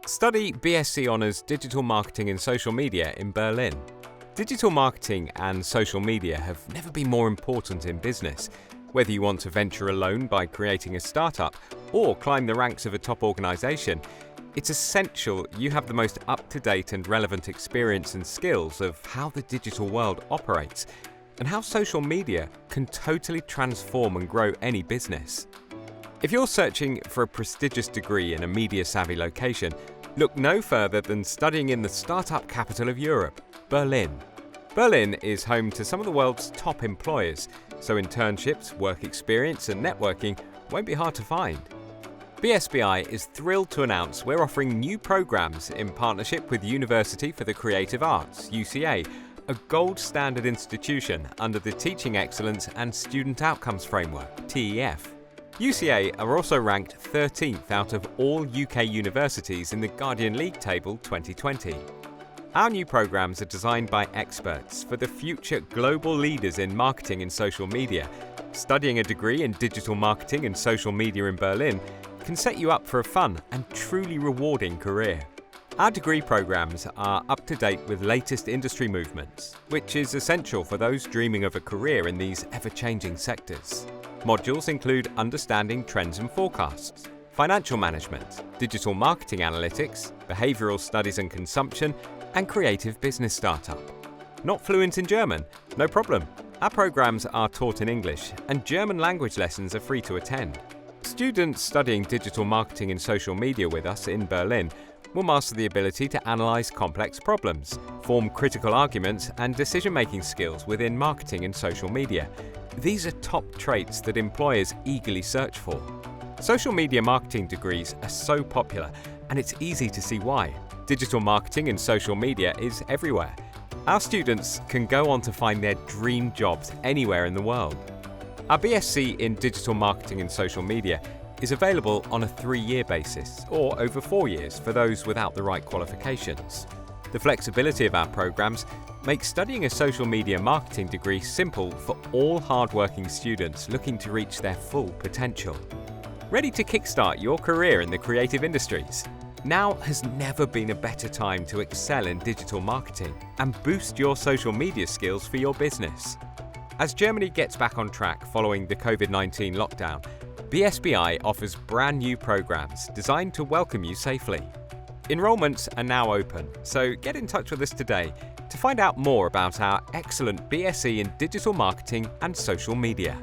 Study BSc Honours Digital Marketing and Social Media in Berlin. Digital marketing and social media have never been more important in business. Whether you want to venture alone by creating a startup or climb the ranks of a top organisation, it's essential you have the most up-to-date and relevant experience and skills of how the digital world operates and how social media can totally transform and grow any business. If you're searching for a prestigious degree in a media-savvy location, look no further than studying in the startup capital of Europe, Berlin. Berlin is home to some of the world's top employers, so internships, work experience and networking won't be hard to find. BSBI is thrilled to announce we're offering new programs in partnership with University for the Creative Arts, UCA, a Gold Standard institution under the Teaching Excellence and Student Outcomes Framework, TEF. UCA are also ranked 13th out of all UK universities in the Guardian League Table 2020. Our new programs are designed by experts for the future global leaders in marketing and social media. Studying a degree in digital marketing and social media in Berlin can set you up for a fun and truly rewarding career. Our degree programs are up to date with latest industry movements, which is essential for those dreaming of a career in these ever-changing sectors. Modules include understanding trends and forecasts, financial management, digital marketing analytics, behavioral studies and consumption, and creative business startup. Not fluent in German? No problem. Our programs are taught in English, and German language lessons are free to attend. Students studying digital marketing and social media with us in Berlin will master the ability to analyze complex problems, form critical arguments, and decision-making skills within marketing and social media. These are top traits that employers eagerly search for. Social media marketing degrees are so popular, and it's easy to see why. Digital marketing and social media is everywhere. Our students can go on to find their dream jobs anywhere in the world. Our BSc in Digital Marketing and Social Media is available on a 3-year basis, or over 4 years for those without the right qualifications. The flexibility of our programs makes studying a social media marketing degree simple for all hard-working students looking to reach their full potential. Ready to kickstart your career in the creative industries? Now has never been a better time to excel in digital marketing and boost your social media skills for your business. As Germany gets back on track following the COVID-19 lockdown, BSBI offers brand new programs designed to welcome you safely. Enrollments are now open, so get in touch with us today to find out more about our excellent BSc in Digital Marketing and Social Media.